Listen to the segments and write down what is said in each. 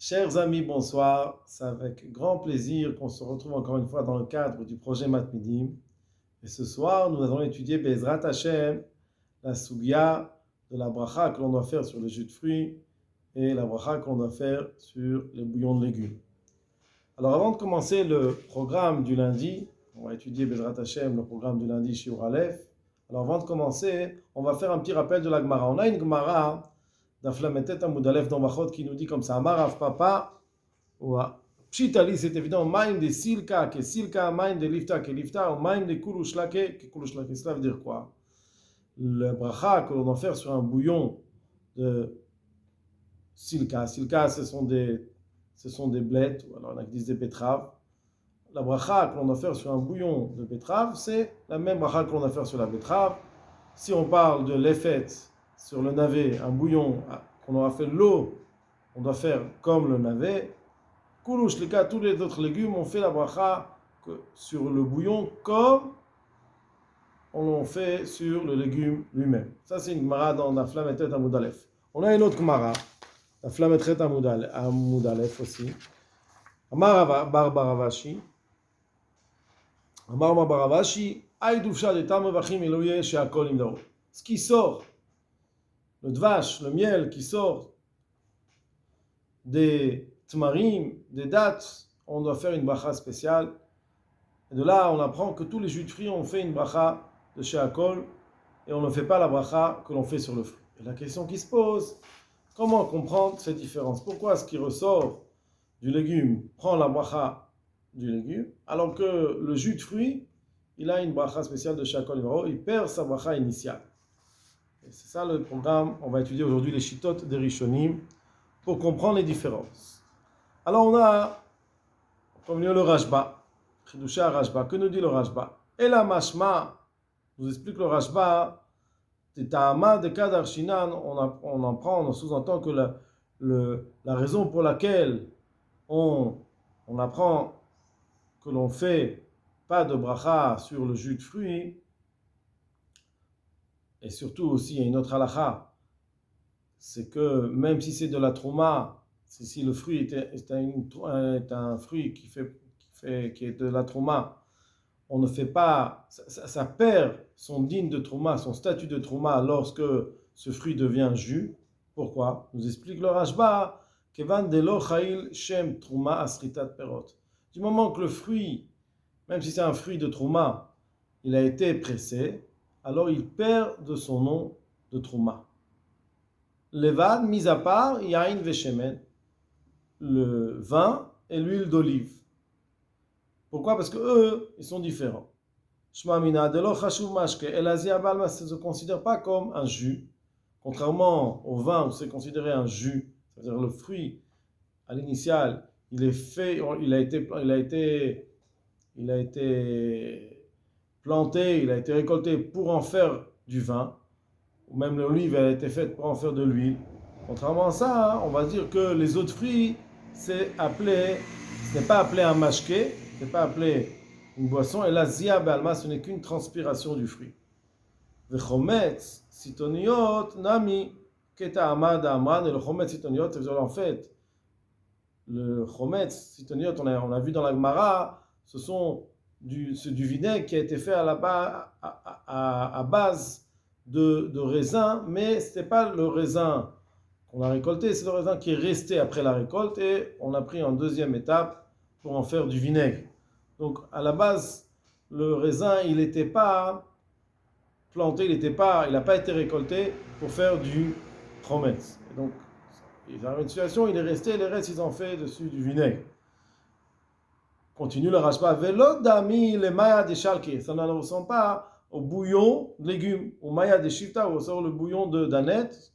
Chers amis, bonsoir. C'est avec grand plaisir qu'on se retrouve encore une fois dans le cadre du projet Matmidim. Et ce soir, nous allons étudier Bezrat Hashem, la sugya de la bracha que l'on doit faire sur le jus de fruits et la bracha que l'on doit faire sur les bouillons de légumes. Alors avant de commencer le programme du lundi, on va étudier Bezrat Hashem, le programme du lundi Shiur Aleph. Alors avant de commencer, on va faire un petit rappel de la Gemara. On a une Gemara d'Aflametet Amud Aleph dans Bachot qui nous dit comme ça: Amar Rav Papa, ou Pshitali, c'est évident, Maim de Silka, que Silka, Maim de Lifta, que Lifta, ou Maim de Kulushlake, que Kulushlake. Cela veut dire quoi? Le bracha que l'on doit faire sur un bouillon de Silka. Silka, ce sont des blettes, ou alors on a qui disent des betteraves. La bracha que l'on doit faire sur un bouillon de betterave, c'est la même bracha que l'on doit faire sur la betterave. Si on parle de l'effet sur le navet, un bouillon qu'on aura fait l'eau, on doit faire comme le navet. Koulouch, les cas, tous les autres légumes, on fait la bracha sur le bouillon comme on fait sur le légume lui-même. Ça, c'est une gemara dans la Flametet Amud Aleph. On a une autre gemara, la Flametet Amud Aleph aussi. Amar Bar Baravashi. Amar Baravashi, Aïdoufcha de Tamevachim Eloye Sheakol Imdaro. Ce qui sort, le dvash, le miel qui sort des tmarim, des dates, on doit faire une bracha spéciale. Et de là, on apprend que tous les jus de fruits, on fait une bracha de Sheakol et on ne fait pas la bracha que l'on fait sur le fruit. Et la question qui se pose, comment comprendre cette différence? Pourquoi ce qui ressort du légume prend la bracha du légume, alors que le jus de fruit, il a une bracha spéciale de Sheakol, il perd sa bracha initiale. Et c'est ça le programme. On va étudier aujourd'hui les Shitot des Rishonim pour comprendre les différences. Alors on a, comme le Rashba, Chidusha Rashba, que nous dit le Rashba? Et la Mashma, nous explique le Rashba, T'ama de Kadar Shinan, on en prend, on sous-entend que la raison pour laquelle on apprend que l'on fait pas de bracha sur le jus de fruits, et surtout aussi il y a une autre halakha, c'est que même si c'est de la trouma, si le fruit est un fruit qui est de la trouma, on ne fait pas, ça perd son digne de trouma, son statut de trouma lorsque ce fruit devient jus. Pourquoi? Nous explique le Rashba, Kevan de lo chayil shem trouma asritat perot. Du moment que le fruit, même si c'est un fruit de trouma, il a été pressé, alors il perd de son nom de trouma. Levad, mis à part, yain veshemen, le vin et l'huile d'olive. Pourquoi? Parce que eux, ils sont différents. Shma mina de lo chashuv mashke, elazia balma, ça ne se considère pas comme un jus. Contrairement au vin où c'est considéré un jus, c'est-à-dire le fruit, à l'initial, il a été planté, il a été récolté pour en faire du vin, ou même l'olive elle a été faite pour en faire de l'huile. Contrairement à ça, on va dire que les autres fruits, ce n'est pas appelé un mashké, ce n'est pas appelé une boisson, et la zia balma, ce n'est qu'une transpiration du fruit. Vechometz sitoniot nami keta amad amran, et le chometz sitoniot, c'est en fait le chometz sitoniot, on a vu dans la Gemara, c'est du vinaigre qui a été fait à base de raisin, mais ce n'est pas le raisin qu'on a récolté, c'est le raisin qui est resté après la récolte et on a pris en deuxième étape pour en faire du vinaigre. Donc à la base, le raisin, il n'était pas planté, il n'a pas été récolté pour faire du chometz. Et donc, il y a une situation, il est resté, et les restes, ils ont fait dessus du vinaigre. Continue le Rashba, Velo dami le maya de shalke, ça ne ressemble pas au bouillon de légumes, au maya de shifta, ou au le bouillon de danette.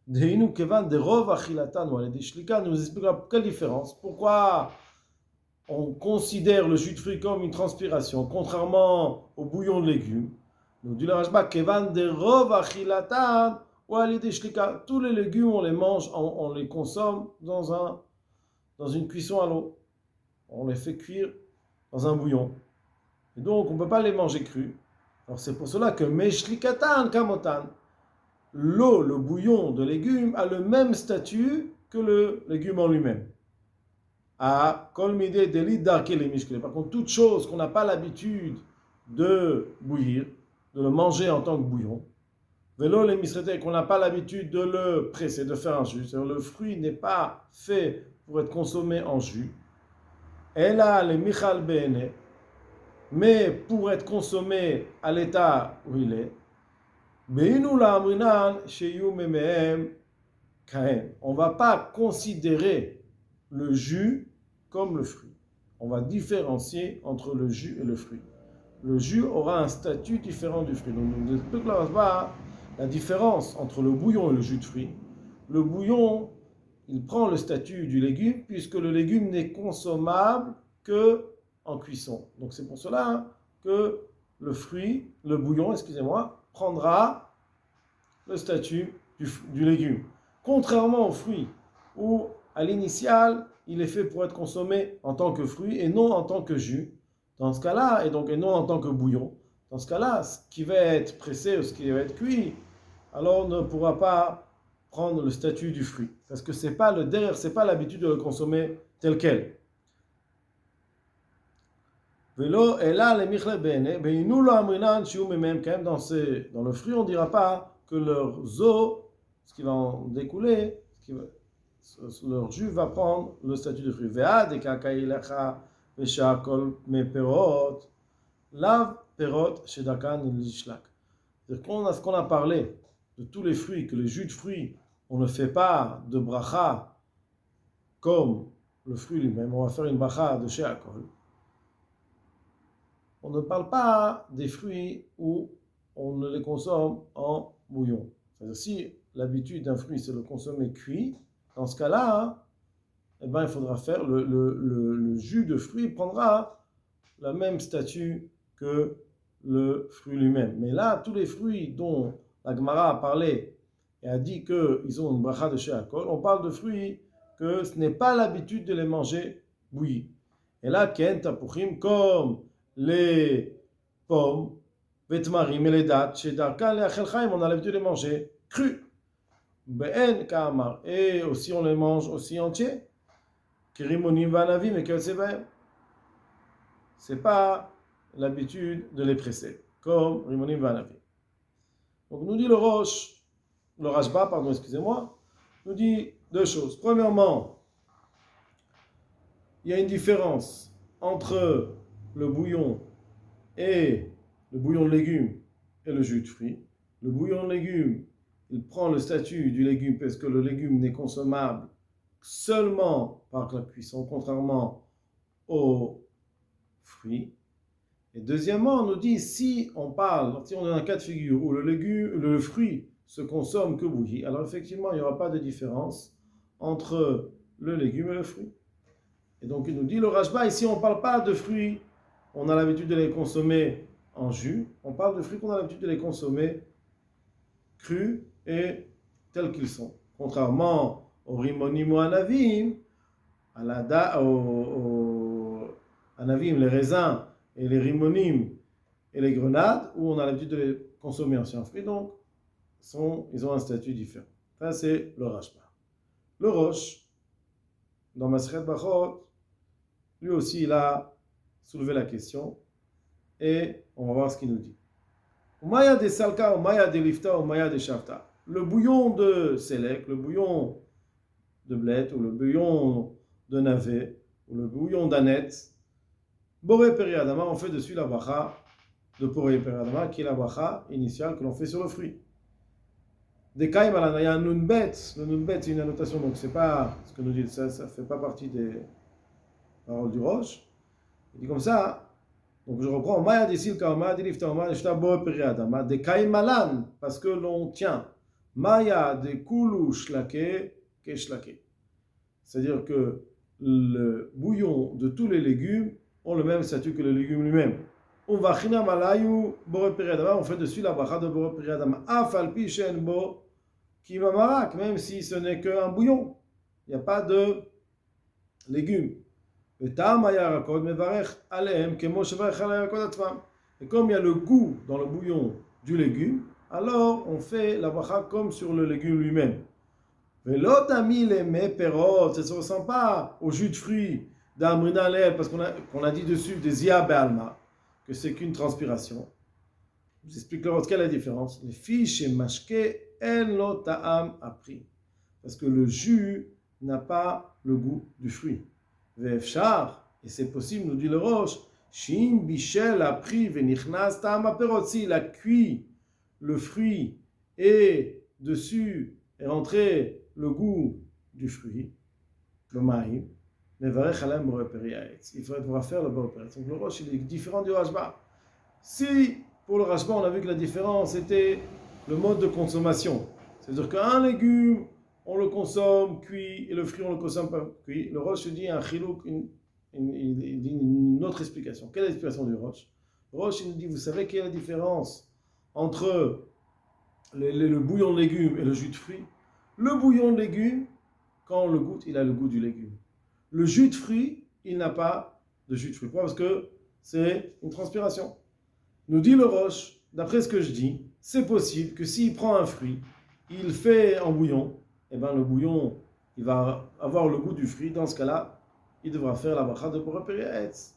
Deinu kevan de rov achilatan, ou de shlika, nous explique quelle différence. Pourquoi on considère le jus de fruits comme une transpiration, contrairement au bouillon de légumes. Nous dit le Rashba, kevan de rov achilatan, ou de shlika, tous les légumes on les mange, on les consomme dans une cuisson à l'eau. On les fait cuire dans un bouillon. Et donc, on ne peut pas les manger crus. Alors, c'est pour cela que Meshlikatan Kamotan, l'eau, le bouillon de légumes, a le même statut que le légume en lui-même. à kol midé delit darké les mishkele. Par contre, toute chose qu'on n'a pas l'habitude de bouillir, de le manger en tant que bouillon, vélo les misrete, qu'on n'a pas l'habitude de le presser, de faire un jus, c'est-à-dire le fruit n'est pas fait pour être consommé en jus, et là, les michal bene, mais pour être consommé à l'état où il est, beinu la amrinan sheyu memehem kaen. On ne va pas considérer le jus comme le fruit. On va différencier entre le jus et le fruit. Le jus aura un statut différent du fruit. Donc, nous explique la différence entre le bouillon et le jus de fruit. Le bouillon, il prend le statut du légume, puisque le légume n'est consommable que en cuisson. Donc, c'est pour cela que le bouillon, prendra le statut du légume. Contrairement au fruit, où à l'initial, il est fait pour être consommé en tant que fruit et non en tant que jus. Dans ce cas-là, et non en tant que bouillon, dans ce cas-là, ce qui va être pressé ou ce qui va être cuit, alors on ne pourra pas prendre le statut du fruit. Parce que c'est pas l'habitude de le consommer tel quel. Vélo, et là, les michle bene, ben nous l'amrinan shiu memem, quand même dans le fruit, on ne dira pas que leurs os, ce qui va en découler, leur jus va prendre le statut de fruit. Ve'ad et kakailecha ve'shakol me perot, lav perot shedakan lishlak. C'est-à-dire ce qu'on a parlé de tous les fruits, que les jus de fruits, on ne fait pas de bracha comme le fruit lui-même, on va faire une bracha de sheakol. On ne parle pas des fruits où on ne les consomme en bouillon. C'est-à-dire si l'habitude d'un fruit c'est de le consommer cuit, dans ce cas-là, il faudra faire le jus de fruit prendra le même statut que le fruit lui-même. Mais là, tous les fruits dont la Gemara a parlé et a dit qu'ils ont une bracha de sheakol, on parle de fruits que ce n'est pas l'habitude de les manger bouillis. Et là, ken tapuchim comme les pommes, vetmarim et les dattes, chez Darkan et Achel Chaim, on a l'habitude de les manger crus. Ben Kamar, et aussi on les mange aussi entiers. Kirimonim vanavim et Kelsebem. C'est pas l'habitude de les presser, comme Rimonim vanavim. Donc nous dit le Rashba, nous dit deux choses. Premièrement, il y a une différence entre le bouillon de légumes et le jus de fruits. Le bouillon de légumes, il prend le statut du légume parce que le légume n'est consommable seulement par la cuisson, contrairement aux fruits. Et deuxièmement, on nous dit, si on est dans un cas de figure où le fruit se consomme que bouilli, alors effectivement, il n'y aura pas de différence entre le légume et le fruit. Et donc, il nous dit, le Rashba, ici, on ne parle pas de fruits, on a l'habitude de les consommer en jus, on parle de fruits qu'on a l'habitude de les consommer crus et tels qu'ils sont. Contrairement au rimonim ou anavim, anavim, les raisins et les rimonim et les grenades, où on a l'habitude de les consommer en fruits, donc ils ont un statut différent. Ça, c'est le Rashba. Le Rosh, dans Masechet Brachot, lui aussi, il a soulevé la question, et on va voir ce qu'il nous dit. Umaya de salka, umaya de lifta, umaya de shavta. Le bouillon de sélec, le bouillon de blette, ou le bouillon de navet, ou le bouillon d'ânette, boré periadama, on fait dessus la bracha de boré periadama, qui est la bracha initiale que l'on fait sur le fruit. Des kaim alanaya nunbet, le nunbet c'est une annotation, donc c'est pas ce que nous dit, ça fait pas partie des paroles du Rosh. Il dit comme ça. Donc je reprends, Maya de silka, Maya de lifta, Maya de shta boré periadama, des kaim alan, parce que l'on tient. Maya de kulu shlake ke shlake. C'est-à-dire que le bouillon de tous les légumes ont le même statut que le légume lui-même. On va china malayu boré periadama, on fait dessus la bracha de boré periadama. Afal pi shen bo ki mamarak, même si ce n'est qu'un bouillon. Il n'y a pas de légumes. Et comme il y a le goût dans le bouillon du légume, alors on fait la bracha comme sur le légume lui-même. Mais l'autre ami les perot, ça ne se ressemble pas au jus de fruits d'Amrina Lev, parce qu'on a dit dessus des Zia Be'alma, que c'est qu'une transpiration. Je vous explique quelle est la différence. Les fiches et mashke en lo ta'am appris. Parce que le jus n'a pas le goût du fruit. Ve'efshar, et c'est possible, nous dit le Roche, Shin bichel appris venichnas ta'am aperot. Si il a cuit le fruit et dessus est rentré le goût du fruit, le maïm, il faudrait pouvoir faire le boré peri. Donc le Roche, il est différent du Rashba. Si pour le Rashba, on a vu que la différence était le mode de consommation, c'est-à-dire qu'un légume, on le consomme cuit et le fruit, on le consomme pas cuit. Le Roche dit un chilouk, il dit une autre explication. Quelle est l'explication du Roche? Le Roche, il nous dit, vous savez quelle est la différence entre le bouillon de légumes et le jus de fruits? Le bouillon de légumes, quand on le goûte, il a le goût du légume. Le jus de fruits, il n'a pas de jus de fruits. Pourquoi? Parce que c'est une transpiration. Nous dit le Roche, d'après ce que je dis, c'est possible que s'il prend un fruit, il fait en bouillon, et bien le bouillon, il va avoir le goût du fruit. Dans ce cas-là, il devra faire la bracha de boré peri haetz.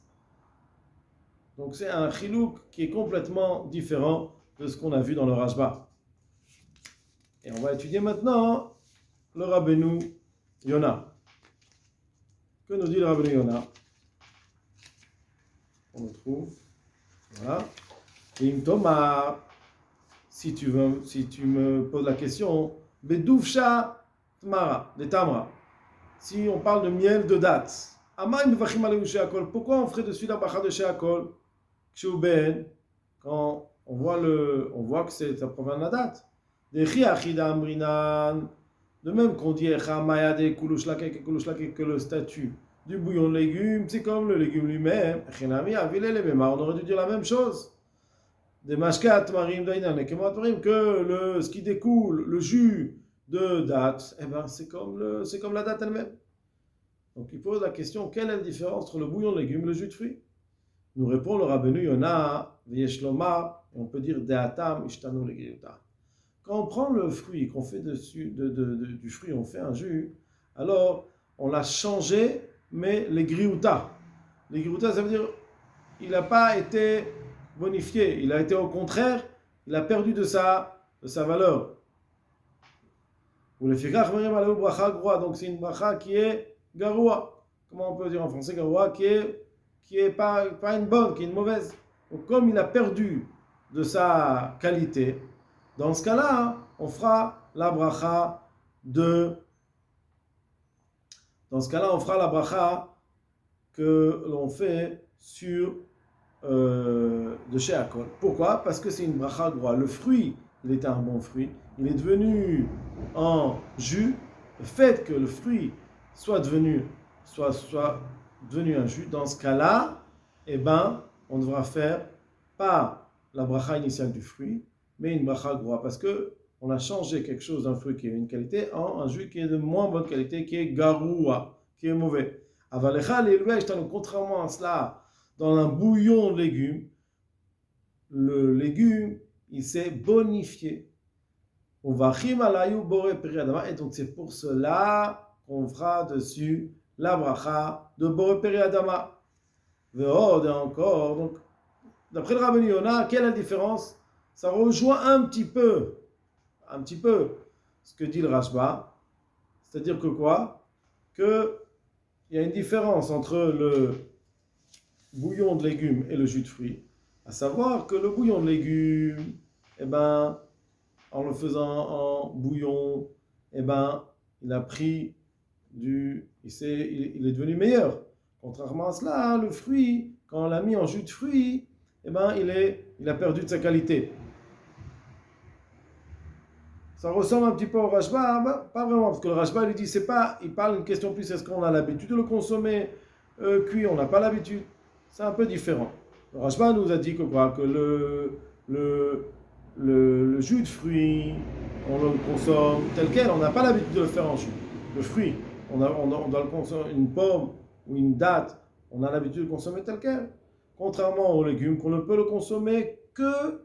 Donc c'est un chilouk qui est complètement différent de ce qu'on a vu dans le Rashba. Et on va étudier maintenant le Rabbeinu Yona. Que nous dit le Rabbeinu Yona? On le trouve. Voilà. Im Toma, si tu me poses la question, Bedoufcha Tmara, de Tamra. Si on parle de miel de date, pourquoi on ferait dessus la bracha de Sheakol? Quand on voit que ça provient de la date. De même qu'on dit que le statut du bouillon de légumes, c'est comme le légume lui-même. On aurait dû dire la même chose. Des mashkat marim dainan et que ce qui découle, le jus de date, eh ben c'est comme la date elle-même. Donc il pose la question, quelle est la différence entre le bouillon de légumes et le jus de fruits? Nous répond le Rabbeinu Yona, v'yesh lomar, et on peut dire de'atam ishtanu legeuta. Quand on prend le fruit, qu'on fait dessus du fruit, on fait un jus, alors on l'a changé, mais les griouta. Les griouta, ça veut dire il n'a pas été bonifié, il a été au contraire, il a perdu de sa valeur. Ou le fikach merim aleu bracha groa, donc c'est une bracha qui est garoua. Comment on peut dire en français garoua? Qui est pas une bonne, qui est une mauvaise. Donc comme il a perdu de sa qualité, dans ce cas-là, on fera la bracha que l'on fait sur de Sheakol. Pourquoi? Parce que c'est une bracha groa. Le fruit, il était un bon fruit. Il est devenu en jus. Le fait que le fruit soit devenu un jus, dans ce cas-là, eh ben, on devra faire pas la bracha initiale du fruit, mais une bracha groa, parce que on a changé quelque chose d'un fruit qui a une qualité en un jus qui est de moins bonne qualité, qui est garoua, qui est mauvais. Contrairement à cela, dans un bouillon de légumes, le légume, il s'est bonifié. On va chimalayu boré peri adama, et donc c'est pour cela qu'on fera dessus la bracha de boré peri adama. Et encore, donc, d'après le Rabbeinu Yona, quelle est la différence? Ça rejoint un petit peu ce que dit le Rashba. C'est-à-dire que quoi? Qu'il y a une différence entre le bouillon de légumes et le jus de fruits. À savoir que le bouillon de légumes, eh ben, en le faisant en bouillon, eh ben, il est devenu meilleur. Contrairement à cela, le fruit, quand on l'a mis en jus de fruits, eh ben, il a perdu de sa qualité. Ça ressemble un petit peu au Rashba, ben, pas vraiment, parce que le Rashba lui dit, il parle une question plus, est-ce qu'on a l'habitude de le consommer cuit, on n'a pas l'habitude. C'est un peu différent. Le Rashba nous a dit que le jus de fruit, on le consomme tel quel, on n'a pas l'habitude de le faire en jus. Le fruit, on doit le consommer, une pomme ou une date, on a l'habitude de le consommer tel quel. Contrairement aux légumes, qu'on ne peut le consommer que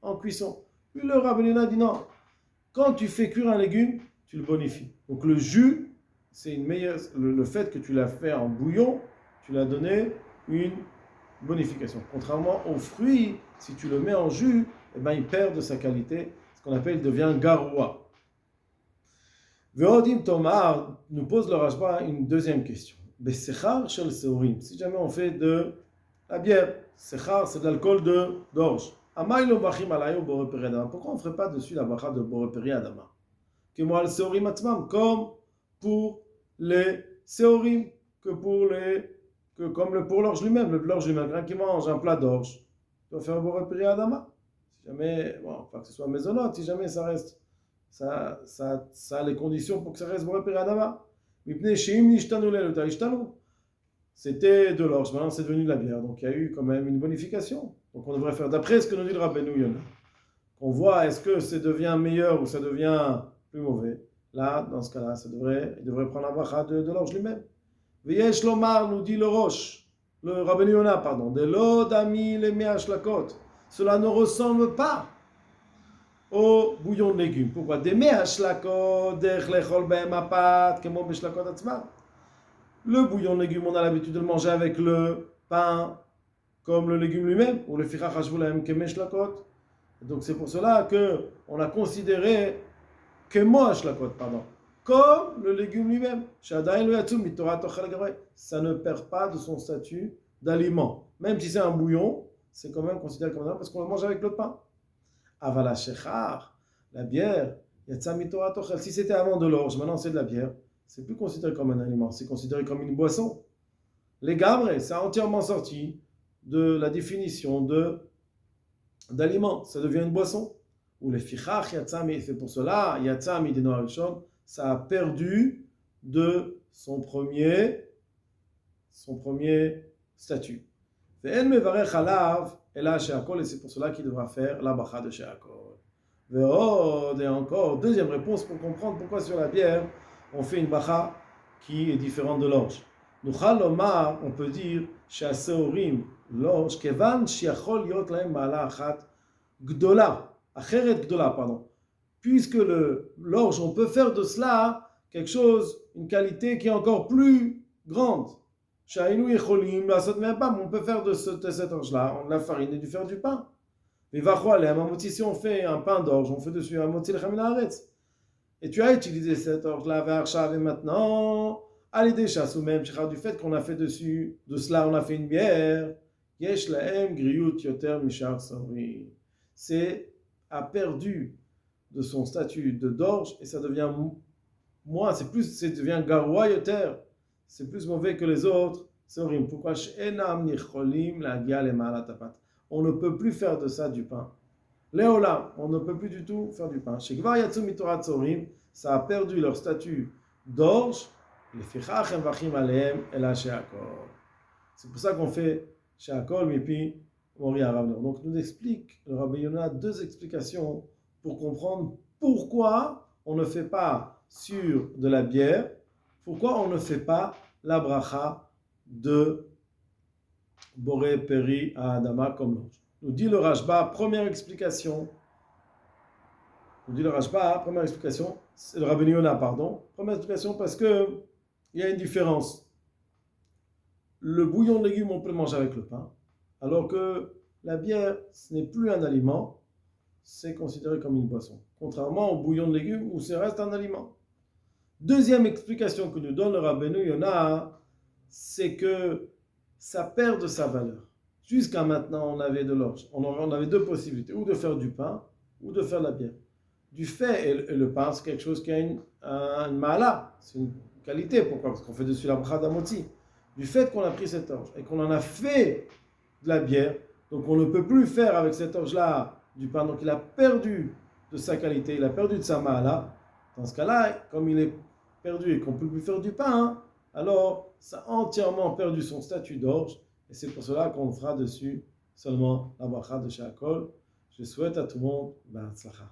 en cuisson. Puis le Rabbeinu Yona dit non, quand tu fais cuire un légume, tu le bonifies. Donc le jus, c'est une meilleure, le fait que tu l'as fait en bouillon, tu lui as donné une bonification. Contrairement aux fruits, si tu le mets en jus, eh ben, il perd de sa qualité, ce qu'on appelle, il devient garoua. Ve'odim Tomar nous pose le Rashba une deuxième question. Besechar shel seorim. Si jamais on fait de la bière, sechar c'est de l'alcool d'orge. Amaïlo bachim alayo boreperi adama. Pourquoi on ne ferait pas dessus la bacha de boreperi adama? Que moi le seorim atzmam, comme pour les seorim, comme pour l'orge lui-même, quelqu'un qui mange un plat d'orge, il doit faire boreperi adama. Si jamais, bon, pas que ce soit maisonnante, si jamais ça reste. Ça a les conditions pour que ça reste boreperi adama. C'était de l'orge, maintenant c'est devenu de la bière, donc il y a eu quand même une bonification. Donc on devrait faire, d'après ce que nous dit le Rabbeinu Yonah, qu'on voit est-ce que ça devient meilleur ou ça devient plus mauvais. Là, dans ce cas-là, il devrait prendre la bracha de l'orge lui-même. Veyesh lomar, nous dit le Rabbeinu Yonah, pardon, de l'odami le me'ashlakot. Cela ne ressemble pas au bouillon de légumes. Pourquoi? Le bouillon de légumes, on a l'habitude de le manger avec le pain, comme le légume lui-même, ou le fichach hashvulaim kemeshlakot. Donc c'est pour cela qu'on a considéré kemoshlakot, comme le légume lui-même. Ça ne perd pas de son statut d'aliment. Même si c'est un bouillon, c'est quand même considéré comme un aliment parce qu'on le mange avec le pain. Avala shechar, la bière, yatsa mitorah tochel. Si c'était avant de l'orge, maintenant c'est de la bière, c'est plus considéré comme un aliment, c'est considéré comme une boisson. Les gabres, ça a entièrement sorti de la définition d'aliment, ça devient une boisson. Ou les fichach yatsa, c'est pour cela, yatsa mideno harishon, ça a perdu de son premier statut. Ve'en mevarech alav, et là, Sheakol, et c'est pour cela qu'il devra faire la bracha de Sheakol. Et encore, deuxième réponse pour comprendre pourquoi sur la bière, on fait une bracha qui est différente de l'orge. Nuchal lomar, on peut dire, Sheaseorim, l'orge, kevan shiachol yot lahem ma'ala achat gdola, acheret gdola, pardon. Puisque l'orge, on peut faire de cela quelque chose, une qualité qui est encore plus grande. On peut faire de cette orge-là, la farine et du faire du pain. Si on fait un pain d'orge, on fait dessus un motzi lechem min haaretz. Et tu as utilisé cette orge-là, et maintenant, à l'idée chasse ou même du fait qu'on a fait dessus, de cela on a fait une bière, yesh lahem griyut yoter mishar sori. C'est a perdu de son statut de d'orge et ça devient moins, ça devient garoua yoter. C'est plus mauvais que les autres. C'est horrible. Pourquoi? On ne peut plus faire de ça du pain. Léola, on ne peut plus du tout faire du pain. Ça a perdu leur statut d'orge. C'est pour ça qu'on fait Sheakol, Mipi, Mori Aravner. Donc, nous explique le Rabbi Yonah deux explications pour comprendre pourquoi on ne fait pas sur de la bière. Pourquoi on ne fait pas la bracha de Boré Peri à Adama comme l'orge? Nous dit le Rashba, première explication, c'est le Rabbeinu Yonah, pardon. Première explication parce que il y a une différence. Le bouillon de légumes, on peut le manger avec le pain, alors que la bière, ce n'est plus un aliment, c'est considéré comme une boisson. Contrairement au bouillon de légumes où ça reste un aliment. Deuxième explication que nous donne le Rabbeinu Yonah, c'est que ça perd de sa valeur. Jusqu'à maintenant, on avait de l'orge. On avait deux possibilités, ou de faire du pain, ou de faire de la bière. Du fait, et le pain, c'est quelque chose qui a une ma'ala, c'est une qualité. Pourquoi? Parce qu'on fait dessus la bracha d'amoti. Du fait qu'on a pris cette orge et qu'on en a fait de la bière, donc on ne peut plus faire avec cette orge-là du pain. Donc il a perdu de sa qualité, il a perdu de sa ma'ala. Dans ce cas-là, comme il est perdu et qu'on ne peut plus faire du pain, alors ça a entièrement perdu son statut d'orge. Et c'est pour cela qu'on fera dessus seulement la bracha de Sheakol. Je souhaite à tout le monde B'hatzlacha.